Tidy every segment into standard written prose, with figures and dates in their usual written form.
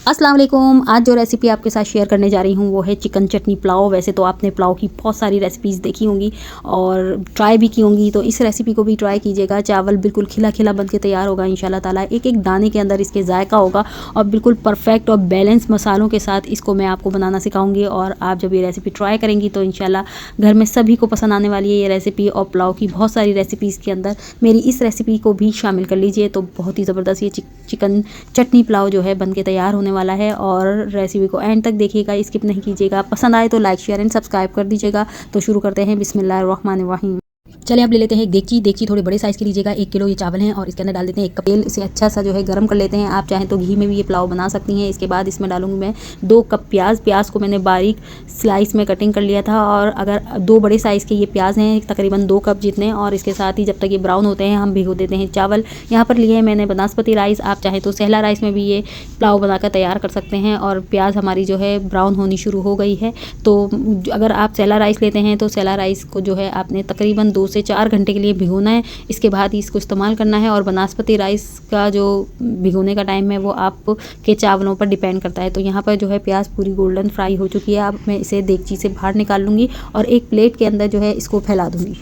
अस्सलाम वालेकुम। आज जो रेसिपी आपके साथ शेयर करने जा रही हूँ वो है चिकन चटनी पुलाव। वैसे तो आपने पुलाव की बहुत सारी रेसिपीज़ देखी होंगी और ट्राई भी की होंगी, तो इस रेसिपी को भी ट्राई कीजिएगा। चावल बिल्कुल खिला खिला बन के तैयार होगा इंशाल्लाह ताला। एक एक दाने के अंदर इसके जायका होगा और बिल्कुल परफेक्ट और बैलेंस मसालों के साथ इसको मैं आपको बनाना सिखाऊंगी। और आप जब ये रेसिपी ट्राई करेंगी तो इंशाल्लाह घर में सभी को पसंद आने वाली है ये रेसिपी। और पुलाव की बहुत सारी रेसिपीज़ के अंदर मेरी इस रेसिपी को भी शामिल कर लीजिए, तो बहुत ही ज़बरदस्त ये चिकन चटनी पुलाव जो है बन के तैयार होने वाला है। और रेसिपी को एंड तक देखिएगा, स्किप नहीं कीजिएगा। पसंद आए तो लाइक शेयर एंड सब्सक्राइब कर दीजिएगा। तो शुरू करते हैं। बिस्मिल्लाहिर्रहमानिर्रहीम। चलिए आप ले लेते हैं एक देगची थोड़े बड़े साइज़ की लीजिएगा। 1 किलो ये चावल हैं और इसके अंदर डाल देते हैं 1 कप तेल। इसे अच्छा सा जो है गर्म कर लेते हैं। आप चाहें तो घी में भी ये पुलाव बना सकती हैं। इसके बाद इसमें डालूंगी मैं 2 कप प्याज को मैंने बारीक स्लाइस में कटिंग कर लिया था। और अगर 2 बड़े साइज़ के ये प्याज हैं तकरीबन 2 कप जितने। और इसके साथ ही जब तक ये ब्राउन होते हैं हम भिगो देते हैं चावल। यहाँ पर लिए हैं मैंने बासमती राइस। आप चाहें तो सहला राइस में भी ये पुलाव बनाकर तैयार कर सकते हैं। और प्याज हमारी जो है ब्राउन होनी शुरू हो गई है, तो अगर आप सहला राइस लेते हैं तो सहला राइस को जो है आपने तकरीबन 2 से 4 घंटे के लिए भिगोना है। इसके बाद ही इसको इस्तेमाल करना है। और बासमती राइस का जो भिगोने का टाइम है वो आपके चावलों पर डिपेंड करता है। तो यहाँ पर जो है प्याज पूरी गोल्डन फ्राई हो चुकी है। अब मैं इसे देगची से बाहर निकाल लूँगी और एक प्लेट के अंदर जो है इसको फैला दूँगी।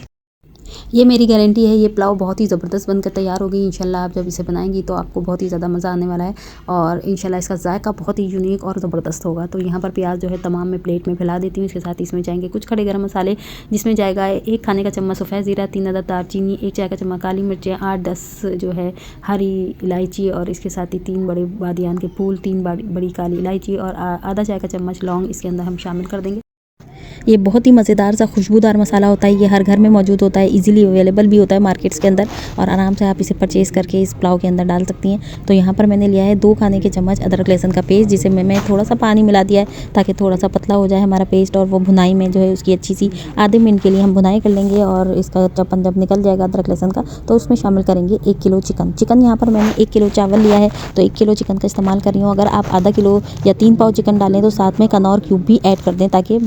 ये मेरी गारंटी है, ये पुलाव बहुत ही ज़बरदस्त बनकर तैयार होगी इंशाल्लाह। आप जब इसे बनाएंगी तो आपको बहुत ही ज़्यादा मज़ा आने वाला है और इंशाल्लाह इसका जायका बहुत ही यूनिक और ज़बरदस्त होगा। तो यहाँ पर प्याज जो है तमाम मैं प्लेट में फैला देती हूँ। इसके साथ इसमें जाएंगे कुछ खड़े गरम मसाले, जिसमें जाएगा 1 खाने का चम्मच सफ़ेद ज़ीरा, 3 अदद दालचीनी, 1 चाय का चम्मच काली मिर्चें, 8-10 जो है हरी इलायची और इसके साथ ही 3 बड़े बादियान के फूल, 3 बड़ी काली इलायची और आधा चाय का चम्मच लौंग इसके अंदर हम शामिल कर देंगे। ये बहुत ही मज़ेदार सा खुशबूदार मसाला होता है। ये हर घर में मौजूद होता है, इजीली अवेलेबल भी होता है मार्केट्स के अंदर और आराम से आप इसे परचेज़ करके इस पुलाव के अंदर डाल सकती हैं। तो यहाँ पर मैंने लिया है 2 खाने के चम्मच अदरक लहसुन का पेस्ट, जिसे मैं थोड़ा सा पानी मिला दिया है ताकि थोड़ा सा पतला हो जाए हमारा पेस्ट। और वो भुनाई में जो है उसकी अच्छी सी आधे मिनट के लिए हम भुनाई कर लेंगे। और इसका चपन जब निकल जाएगा अदरक लहसुन का तो उसमें शामिल करेंगे 1 किलो चिकन। यहाँ पर मैंने 1 किलो चावल लिया है तो 1 किलो चिकन का इस्तेमाल कर रही हूँ। अगर आप आधा किलो या 3 पाव चिकन डालें तो साथ में कनौर क्यूब भी ऐड कर दें ताकि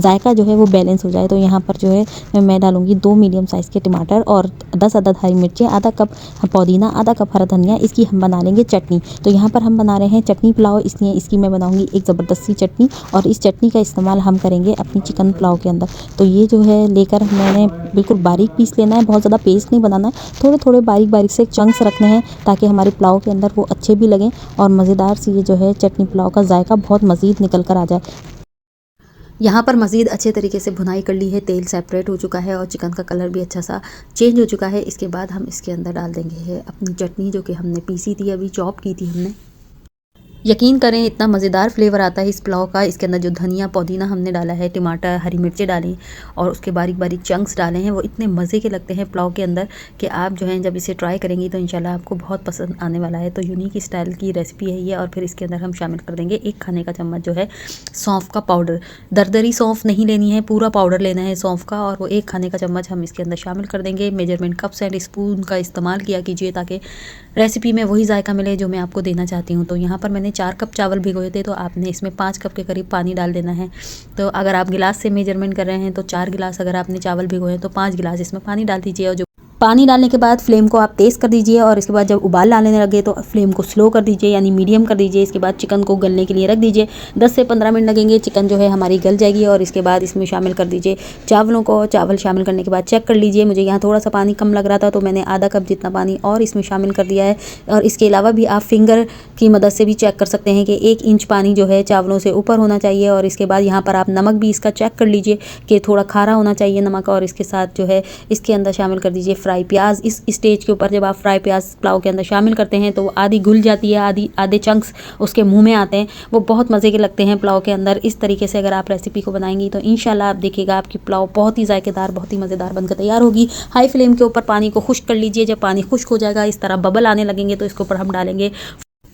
जायका जो है वो बैलेंस हो जाए। तो यहाँ पर जो है मैं डालूंगी 2 मीडियम साइज़ के टमाटर और 10 अदद हरी मिर्चें, आधा कप पुदीना, आधा कप हरा धनिया। इसकी हम बना लेंगे चटनी। तो यहाँ पर हम बना रहे हैं चटनी पुलाव, इसलिए इसकी मैं बनाऊंगी एक ज़बरदस्त सी चटनी। और इस चटनी का इस्तेमाल हम करेंगे अपनी चिकन पुलाव के अंदर। तो ये जो है लेकर मैंने बिल्कुल बारीक पीस लेना है, बहुत ज़्यादा पेस्ट नहीं बनाना है, थोड़े थोड़े बारीक बारीक से चंक्स रखने हैं ताकि हमारे पुलाव के अंदर वो अच्छे भी लगें और मज़ेदार सी ये जो है चटनी पुलाव का जायका बहुत मज़ीद निकल कर आ जाए। यहाँ पर मज़ीद अच्छे तरीके से भुनाई कर ली है, तेल सेपरेट हो चुका है और चिकन का कलर भी अच्छा सा चेंज हो चुका है। इसके बाद हम इसके अंदर डाल देंगे अपनी चटनी जो कि हमने पीसी थी, अभी चॉप की थी हमने। यकीन करें इतना मज़ेदार फ्लेवर आता है इस पुलाव का। इसके अंदर जो धनिया पुदीना हमने डाला है, टमाटर, हरी मिर्चें डाली और उसके बारीक बारीक चंक्स डाले हैं, वो इतने मज़े के लगते हैं पुलाव के अंदर कि आप जो हैं जब इसे ट्राई करेंगी तो इंशाल्लाह आपको बहुत पसंद आने वाला है। तो यूनिक स्टाइल की रेसिपी है ये। और फिर इसके अंदर हम शामिल कर देंगे 1 खाने का चम्मच जो है सौंफ का पाउडर। दरदरी सौंफ नहीं लेनी है, पूरा पाउडर लेना है सौंफ का। और वो 1 खाने का चम्मच हम इसके अंदर शामिल कर देंगे। मेजरमेंट कप्स एंड स्पून का इस्तेमाल किया कीजिए ताकि रेसिपी में वही जायका मिले जो मैं आपको देना चाहती हूँ। तो यहाँ पर मैंने 4 कप चावल भिगोए थे, तो आपने इसमें 5 कप के करीब पानी डाल देना है। तो अगर आप गिलास से मेजरमेंट कर रहे हैं तो 4 गिलास, अगर आपने चावल भिगोए हैं तो 5 गिलास इसमें पानी डाल दीजिए। और जो पानी डालने के बाद फ्लेम को आप तेज़ कर दीजिए और इसके बाद जब उबाल आने लगे तो फ्लेम को स्लो कर दीजिए, यानी मीडियम कर दीजिए। इसके बाद चिकन को गलने के लिए रख दीजिए। 10 से 15 मिनट लगेंगे, चिकन जो है हमारी गल जाएगी। और इसके बाद इसमें शामिल कर दीजिए चावलों को। चावल शामिल करने के बाद चेक कर लीजिए, मुझे यहाँ थोड़ा सा पानी कम लग रहा था तो मैंने आधा कप जितना पानी और इसमें शामिल कर दिया है। और इसके अलावा भी आप फिंगर की मदद से भी चेक कर सकते हैं कि 1 इंच पानी जो है चावलों से ऊपर होना चाहिए। और इसके बाद यहाँ पर आप नमक भी इसका चेक कर लीजिए कि थोड़ा खारा होना चाहिए नमक। और इसके साथ जो है इसके अंदर शामिल कर दीजिए फ्राई प्याज। इस स्टेज के ऊपर जब आप फ्राई प्याज पुलाव के अंदर शामिल करते हैं तो वो आधी घुल जाती है, आधे चंक्स उसके मुंह में आते हैं, वो बहुत मज़े के लगते हैं पुलाव के अंदर। इस तरीके से अगर आप रेसिपी को बनाएंगी तो इंशाल्लाह आप देखिएगा आपकी पुलाव बहुत ही जायकेदार, बहुत ही मज़ेदार बनकर तैयार होगी। हाई फ्लेम के ऊपर पानी को खुश्क कर लीजिए। जब पानी खुश्क हो जाएगा, इस तरह बबल आने लगेंगे, तो इसके ऊपर हम डालेंगे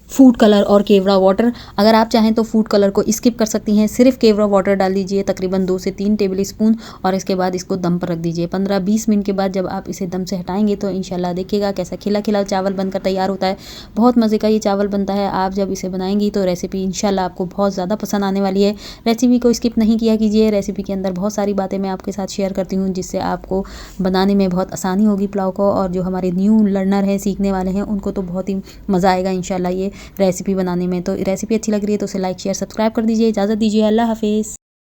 फूड कलर और केवड़ा वाटर। अगर आप चाहें तो फूड कलर को स्किप कर सकती हैं, सिर्फ केवड़ा वाटर डाल दीजिए तकरीबन 2 से 3 टेबल स्पून। और इसके बाद इसको दम पर रख दीजिए। 15-20 मिनट के बाद जब आप इसे दम से हटाएंगे तो इंशाल्लाह देखिएगा कैसा खिला खिला चावल बनकर तैयार होता है। बहुत मज़े का ये चावल बनता है। आप जब इसे बनाएंगी तो रेसिपी इंशाल्लाह आपको बहुत ज़्यादा पसंद आने वाली है। रेसिपी को स्किप नहीं किया कीजिए। रेसिपी के अंदर बहुत सारी बातें मैं आपके साथ शेयर करती हूँ जिससे आपको बनाने में बहुत आसानी होगी पुलाव को। और जो हमारे न्यू लर्नर हैं, सीखने वाले हैं, उनको तो बहुत ही मज़ा आएगा इंशाल्लाह ये रेसिपी बनाने में। तो रेसिपी अच्छी लग रही है तो उसे लाइक शेयर सब्सक्राइब कर दीजिए। इजाज़त दीजिए, अल्लाह हाफिज़।